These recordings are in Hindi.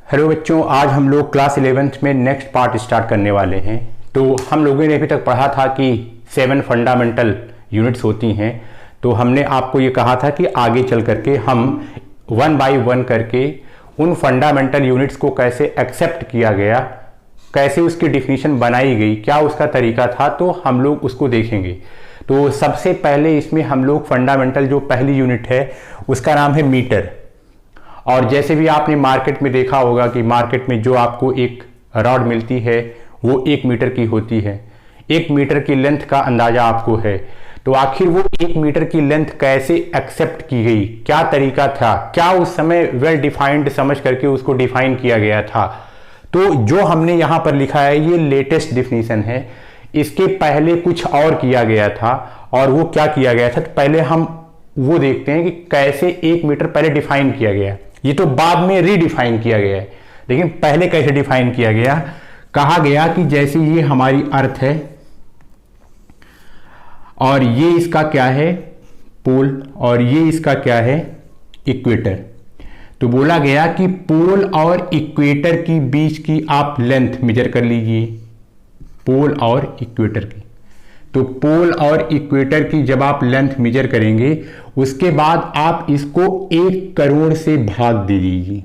हेलो बच्चों, आज हम लोग क्लास 11th में नेक्स्ट पार्ट स्टार्ट करने वाले हैं। तो हम लोगों ने अभी तक पढ़ा था कि 7 फंडामेंटल यूनिट्स होती हैं। तो हमने आपको ये कहा था कि आगे चल करके हम 1 बाय 1 करके उन फंडामेंटल यूनिट्स को कैसे एक्सेप्ट किया गया, कैसे उसकी डिफिनीशन बनाई गई, क्या उसका तरीका था, तो हम लोग उसको देखेंगे। तो सबसे पहले इसमें हम लोग फंडामेंटल जो पहली यूनिट है उसका नाम है मीटर। और जैसे भी आपने मार्केट में देखा होगा कि मार्केट में जो आपको एक रॉड मिलती है वो 1 मीटर की होती है। 1 मीटर की लेंथ का अंदाजा आपको है। तो आखिर वो 1 मीटर की लेंथ कैसे एक्सेप्ट की गई, क्या तरीका था, क्या उस समय वेल डिफाइंड समझ करके उसको डिफाइन किया गया था। तो जो हमने यहां पर लिखा है ये लेटेस्ट डिफिनीशन है। इसके पहले कुछ और किया गया था, और वो क्या किया गया था, तो पहले हम वो देखते हैं कि कैसे 1 मीटर पहले डिफाइन किया गया। ये तो बाद में रीडिफाइन किया गया है, लेकिन पहले कैसे डिफाइन किया गया। कहा गया कि जैसे ये हमारी अर्थ है और ये इसका क्या है, पोल, और ये इसका क्या है, इक्वेटर। तो बोला गया कि पोल और इक्वेटर की बीच की आप लेंथ मेजर कर लीजिए, पोल और इक्वेटर की। तो पोल और इक्वेटर की जब आप लेंथ मेजर करेंगे उसके बाद आप इसको 1 करोड़ से भाग दे दीजिए।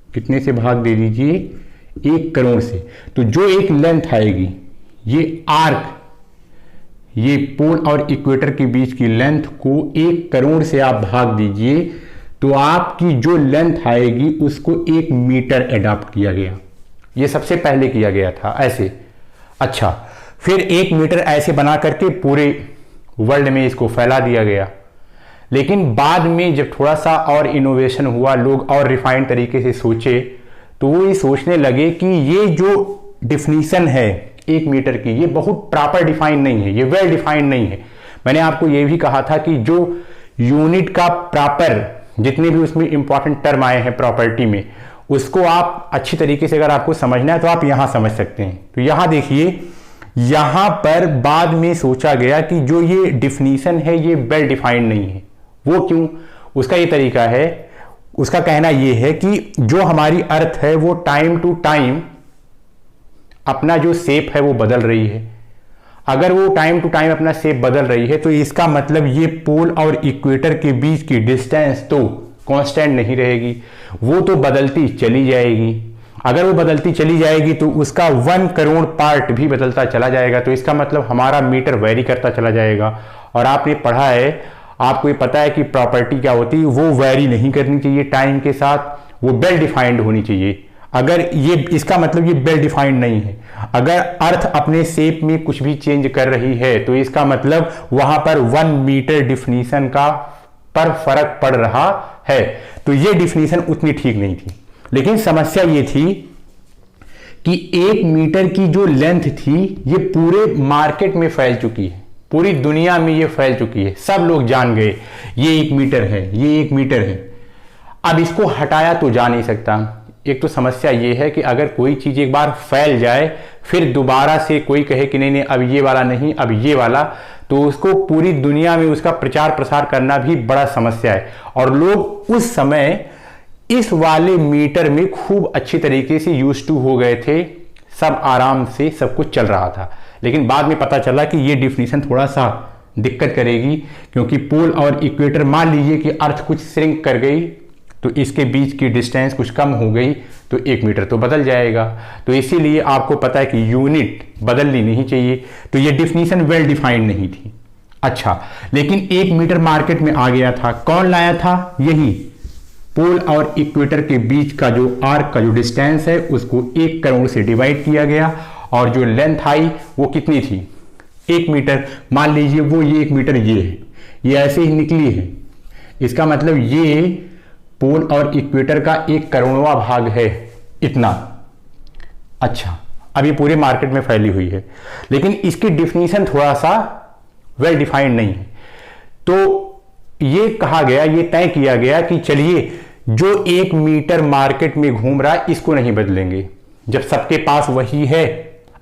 कितने से भाग दे दीजिए, 1 करोड़ से। तो जो एक लेंथ आएगी, ये आर्क, ये पोल और इक्वेटर के बीच की लेंथ को 1 करोड़ से आप भाग दीजिए, तो आपकी जो लेंथ आएगी उसको 1 मीटर एडॉप्ट किया गया। ये सबसे पहले किया गया था ऐसे। अच्छा, फिर 1 मीटर ऐसे बना करके पूरे वर्ल्ड में इसको फैला दिया गया। लेकिन बाद में जब थोड़ा सा और इनोवेशन हुआ, लोग और रिफाइंड तरीके से सोचे, तो वो ये सोचने लगे कि ये जो डिफिनीशन है 1 मीटर की, ये बहुत प्रॉपर डिफाइन नहीं है, ये वेल डिफाइंड नहीं है। मैंने आपको ये भी कहा था कि जो यूनिट का प्रॉपर, जितने भी उसमें इंपॉर्टेंट टर्म आए हैं प्रॉपर्टी में, उसको आप अच्छी तरीके से अगर आपको समझना है तो आप यहां समझ सकते हैं। तो यहां देखिए, यहां पर बाद में सोचा गया कि जो ये डिफिनीशन है ये वेल डिफाइंड नहीं है। वो क्यों, उसका ये तरीका है, उसका कहना ये है कि जो हमारी अर्थ है वो टाइम टू टाइम अपना जो शेप है वो बदल रही है। अगर वो टाइम टू टाइम अपना शेप बदल रही है तो इसका मतलब ये पोल और इक्वेटर के बीच की डिस्टेंस तो कांस्टेंट नहीं रहेगी, वो तो बदलती चली जाएगी। अगर वो बदलती चली जाएगी तो उसका 1 करोड़ पार्ट भी बदलता चला जाएगा। तो इसका मतलब हमारा मीटर वेरी करता चला जाएगा। और आपने पढ़ा है, आपको ये पता है कि प्रॉपर्टी क्या होती है, वो वेरी नहीं करनी चाहिए टाइम के साथ, वो वेल डिफाइंड होनी चाहिए। अगर ये, इसका मतलब ये वेल डिफाइंड नहीं है। अगर अर्थ अपने शेप में कुछ भी चेंज कर रही है तो इसका मतलब वहां पर 1 मीटर डिफिनीशन का पर फर्क पड़ रहा है। तो ये डिफिनीशन उतनी ठीक नहीं थी। लेकिन समस्या ये थी कि 1 मीटर की जो लेंथ थी ये पूरे मार्केट में फैल चुकी है, पूरी दुनिया में ये फैल चुकी है, सब लोग जान गए ये 1 मीटर है, ये 1 मीटर है। अब इसको हटाया तो जा नहीं सकता। एक तो समस्या ये है कि अगर कोई चीज एक बार फैल जाए, फिर दोबारा से कोई कहे कि नहीं नहीं अब ये वाला नहीं, अब ये वाला, तो उसको पूरी दुनिया में उसका प्रचार प्रसार करना भी बड़ा समस्या है। और लोग उस समय इस वाले मीटर में खूब अच्छी तरीके से यूज टू हो गए थे, सब आराम से सब कुछ चल रहा था। लेकिन बाद में पता चला कि ये डिफिनीशन थोड़ा सा दिक्कत करेगी, क्योंकि पोल और इक्वेटर, मान लीजिए कि अर्थ कुछ श्रिंक कर गई तो इसके बीच की डिस्टेंस कुछ कम हो गई तो 1 मीटर तो बदल जाएगा। तो इसीलिए आपको पता है कि यूनिट बदलनी नहीं चाहिए। तो ये डिफिनीशन वेल डिफाइंड नहीं थी। अच्छा, लेकिन 1 मीटर मार्केट में आ गया था। कौन लाया था, यही पोल और इक्वेटर के बीच का जो आर्क का जो डिस्टेंस है उसको 1 करोड़ से डिवाइड किया गया, और जो लेंथ आई वो कितनी थी, 1 मीटर। मान लीजिए वो ये 1 मीटर ये है, ये ऐसे ही निकली है। इसका मतलब ये पोल और इक्वेटर का 1 करोड़वां भाग है, इतना। अच्छा, अब ये पूरे मार्केट में फैली हुई है, लेकिन इसकी डिफिनीशन थोड़ा सा वेल डिफाइंड नहीं है। तो ये कहा गया, ये तय किया गया कि चलिए जो 1 मीटर मार्केट में घूम रहा है इसको नहीं बदलेंगे। जब सबके पास वही है,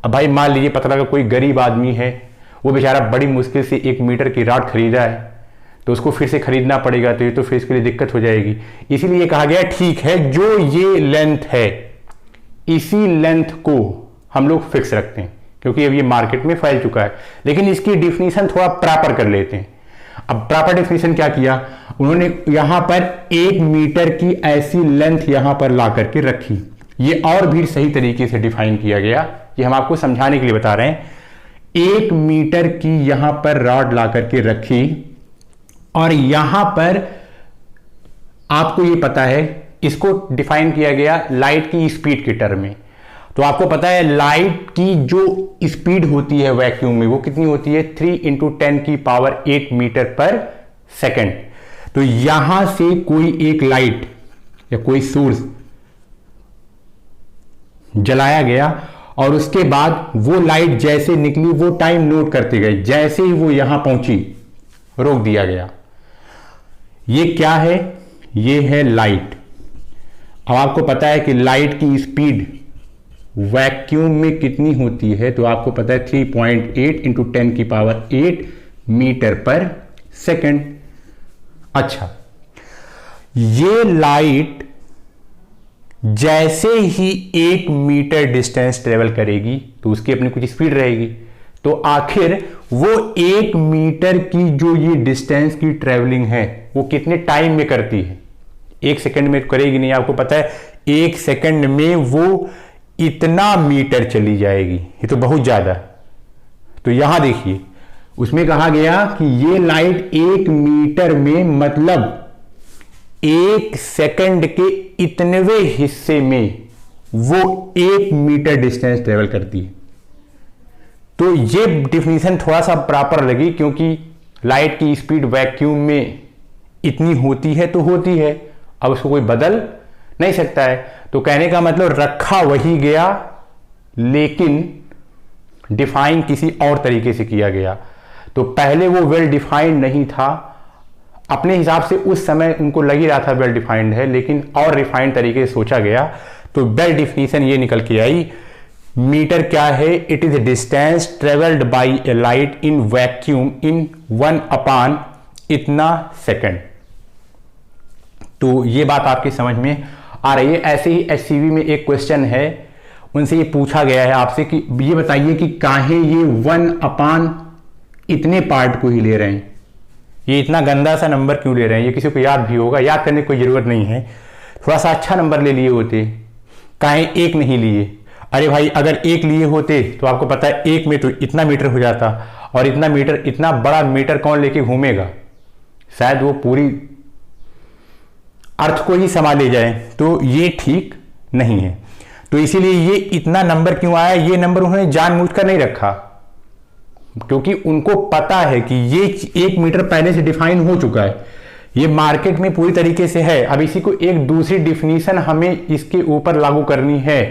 अब भाई मान लीजिए पता लगा कोई गरीब आदमी है, वो बेचारा बड़ी मुश्किल से 1 मीटर की रॉड खरीदा है, तो उसको फिर से खरीदना पड़ेगा, तो ये तो फिर इसके लिए दिक्कत हो जाएगी। इसीलिए कहा गया ठीक है जो ये लेंथ है इसी लेंथ को हम लोग फिक्स रखते हैं क्योंकि अब ये मार्केट में फैल चुका है। लेकिन इसकी डिफिनीशन थोड़ा प्रॉपर कर लेते हैं। अब प्रॉपर डिफिनीशन क्या किया उन्होंने, यहां पर 1 मीटर की ऐसी लेंथ यहां पर ला करके रखी। ये और भी सही तरीके से डिफाइन किया गया, ये हम आपको समझाने के लिए बता रहे हैं। 1 मीटर की यहां पर रॉड ला करके रखी और यहां पर आपको ये पता है, इसको डिफाइन किया गया लाइट की स्पीड के टर्म में। तो आपको पता है लाइट की जो स्पीड होती है वैक्यूम में वो कितनी होती है, 3 × 10⁸ मीटर पर सेकेंड। तो यहां से कोई एक लाइट या कोई सोर्स जलाया गया और उसके बाद वो लाइट जैसे निकली वो टाइम नोट करते गए, जैसे ही वो यहां पहुंची रोक दिया गया। ये क्या है, ये है लाइट। अब आपको पता है कि लाइट की स्पीड वैक्यूम में कितनी होती है, तो आपको पता है 3.8 × 10⁸ मीटर पर सेकेंड। अच्छा, ये लाइट जैसे ही 1 मीटर डिस्टेंस ट्रेवल करेगी तो उसकी अपनी कुछ स्पीड रहेगी। तो आखिर वो 1 मीटर की जो ये डिस्टेंस की ट्रेवलिंग है वो कितने टाइम में करती है, 1 सेकंड में करेगी नहीं। आपको पता है 1 सेकंड में वो इतना मीटर चली जाएगी, ये तो बहुत ज्यादा। तो यहां देखिए उसमें कहा गया कि ये लाइट 1 मीटर में मतलब 1 सेकंड के इतनेवे हिस्से में वो 1 मीटर डिस्टेंस ट्रेवल करती है। तो ये डिफिनीशन थोड़ा सा प्रॉपर लगी क्योंकि लाइट की स्पीड वैक्यूम में इतनी होती है तो होती है, अब उसको कोई बदल नहीं सकता है। तो कहने का मतलब रखा वही गया लेकिन डिफाइन किसी और तरीके से किया गया। तो पहले वो वेल डिफाइंड नहीं था, अपने हिसाब से उस समय उनको लग ही रहा था वेल डिफाइंड है, लेकिन और रिफाइंड तरीके से सोचा गया। तो वेल डिफिनीशन ये निकल के आई, मीटर क्या है, it is distance travelled by A light in vacuum in 1/, इतना सेकंड। तो ये बात आपकी समझ में आ रही है। ऐसे ही एचसीवी में एक क्वेश्चन है, उनसे ये पूछा गया है आपसे कि ये बताइए कि काहे ये 1/, इतने पार्ट को ही ले रहे हैं, ये इतना गंदा सा नंबर क्यों ले रहे हैं। ये किसी को याद भी होगा, याद करने की कोई जरूरत नहीं है, थोड़ा सा अच्छा नंबर ले लिए होते, काहे 1 नहीं लिए। अरे भाई अगर 1 लिए होते तो आपको पता है 1 में तो इतना मीटर हो जाता, और इतना मीटर, इतना बड़ा मीटर कौन लेके घूमेगा, शायद वो पूरी अर्थ को ही संभाले जाए। तो ये ठीक नहीं है। तो इसीलिए ये इतना नंबर क्यों आया, ये नंबर उन्होंने जानबूझकर नहीं रखा क्योंकि उनको पता है कि ये 1 मीटर पहले से डिफाइन हो चुका है, ये मार्केट में पूरी तरीके से है। अब इसी को एक दूसरी डिफिनीशन हमें इसके ऊपर लागू करनी है।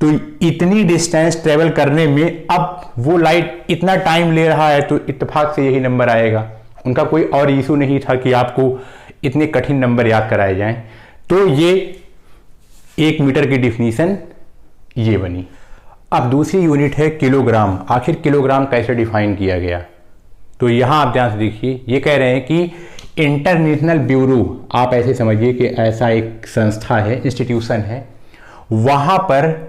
तो इतनी डिस्टेंस ट्रेवल करने में अब वो लाइट इतना टाइम ले रहा है तो इत्तेफाक से यही नंबर आएगा। उनका कोई और इशू नहीं था कि आपको इतने कठिन नंबर याद कराए जाएं। तो ये 1 मीटर की डिफिनीशन ये बनी। अब दूसरी यूनिट है किलोग्राम। आखिर किलोग्राम कैसे डिफाइन किया गया, तो यहां आप ध्यान से देखिए। ये कह रहे हैं कि इंटरनेशनल ब्यूरो, आप ऐसे समझिए कि ऐसा एक संस्था है, इंस्टीट्यूशन है, वहां पर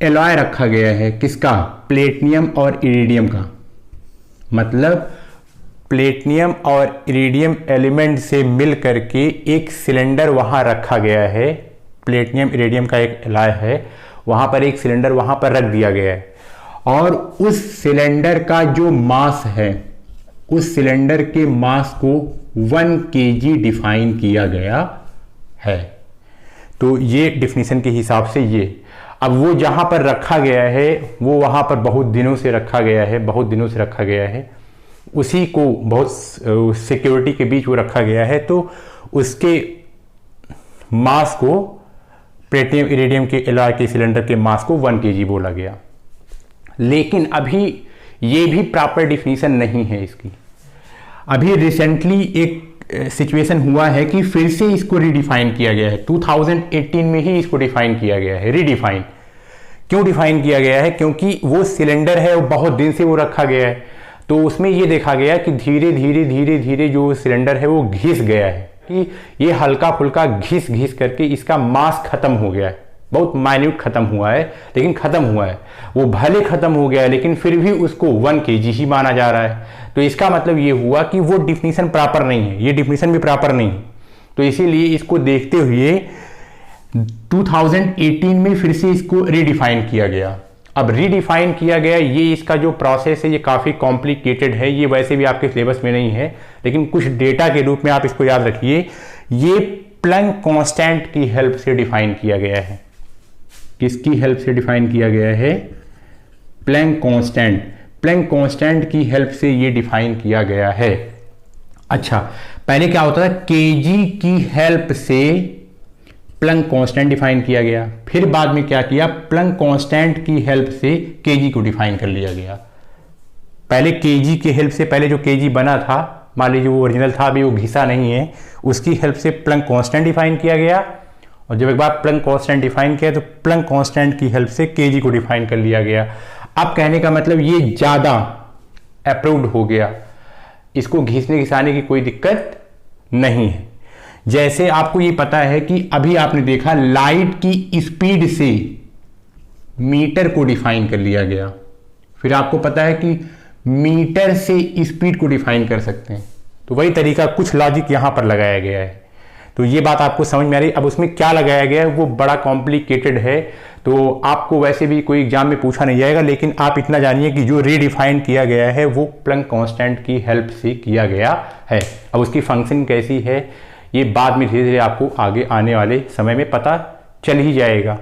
एलॉय रखा गया है, किसका, प्लेटिनियम और इरिडियम का। मतलब प्लेटिनियम और इरिडियम एलिमेंट से मिल करके एक सिलेंडर वहां रखा गया है, प्लेटिनियम इरिडियम का एक एलॉय है, वहां पर एक सिलेंडर वहां पर रख दिया गया है, और उस सिलेंडर का जो मास है, उस सिलेंडर के मास को 1 kg डिफाइन किया गया है। तो ये डिफिनीशन के हिसाब से ये, अब वो जहां पर रखा गया है वो वहां पर बहुत दिनों से रखा गया है, बहुत दिनों से रखा गया है, उसी को बहुत सिक्योरिटी के बीच वो रखा गया है। तो उसके मास को, प्लेटिनियम इरिडियम के एलॉय के सिलेंडर के मास को 1 kg बोला गया। लेकिन अभी ये भी प्रॉपर डिफिनीशन नहीं है इसकी। अभी रिसेंटली एक सिचुएशन हुआ है कि फिर से इसको रिडिफाइन किया गया है, 2018 में ही इसको डिफाइन किया गया है। रिडिफाइन क्यों डिफाइन किया गया है, क्योंकि वो सिलेंडर है वो बहुत दिन से वो रखा गया है, तो उसमें ये देखा गया कि धीरे धीरे धीरे धीरे जो सिलेंडर है वो घिस गया है, कि ये हल्का फुल्का घिस घिस करके इसका मास खत्म हो गया है। बहुत माइन्यूट खत्म हुआ है, लेकिन खत्म हुआ है। वो भले खत्म हो गया है लेकिन फिर भी उसको 1 kg ही माना जा रहा है। तो इसका मतलब ये हुआ कि वो डिफिनीशन प्रॉपर नहीं है, ये डिफिनीशन भी प्रॉपर नहीं है। तो इसीलिए इसको देखते हुए 2018 में फिर से इसको रीडिफाइन किया गया। अब रीडिफाइन किया गया, ये इसका जो प्रोसेस है ये काफ़ी कॉम्प्लिकेटेड है, ये वैसे भी आपके सिलेबस में नहीं है, लेकिन कुछ डेटा के रूप में आप इसको याद रखिए। ये प्लैंक कांस्टेंट की हेल्प से डिफाइन किया गया है। किसकी हेल्प से डिफाइन किया गया है? Planck constant. प्लैंक कांस्टेंट की हेल्प से ये डिफाइन किया गया है। अच्छा, पहले क्या होता था? केजी की हेल्प से प्लैंक कांस्टेंट डिफाइन किया गया, फिर बाद में क्या किया? प्लैंक कांस्टेंट की हेल्प से केजी को डिफाइन कर लिया गया। पहले केजी की हेल्प से, पहले जो केजी बना था, मान लीजिए वो ओरिजिनल था, अभी वो घिसा नहीं है, उसकी हेल्प से प्लैंक कांस्टेंट डिफाइन किया गया। और जब एक बार प्लैंक कांस्टेंट डिफाइन किया तो प्लैंक कांस्टेंट की हेल्प से केजी को डिफाइन कर लिया गया। अब कहने का मतलब ये ज़्यादा अप्रूव्ड हो गया, इसको घिसने घिसाने की कोई दिक्कत नहीं है। जैसे आपको ये पता है कि अभी आपने देखा लाइट की स्पीड से मीटर को डिफाइन कर लिया गया, फिर आपको पता है कि मीटर से स्पीड को डिफाइन कर सकते हैं। तो वही तरीका, कुछ लॉजिक यहां पर लगाया गया है। तो ये बात आपको समझ में आ रही। अब उसमें क्या लगाया गया है वो बड़ा कॉम्प्लिकेटेड है, तो आपको वैसे भी कोई एग्जाम में पूछा नहीं जाएगा, लेकिन आप इतना जानिए कि जो रीडिफाइन किया गया है वो प्लैंक कांस्टेंट की हेल्प से किया गया है। अब उसकी फंक्शन कैसी है ये बाद में धीरे धीरे आपको आगे आने वाले समय में पता चल ही जाएगा।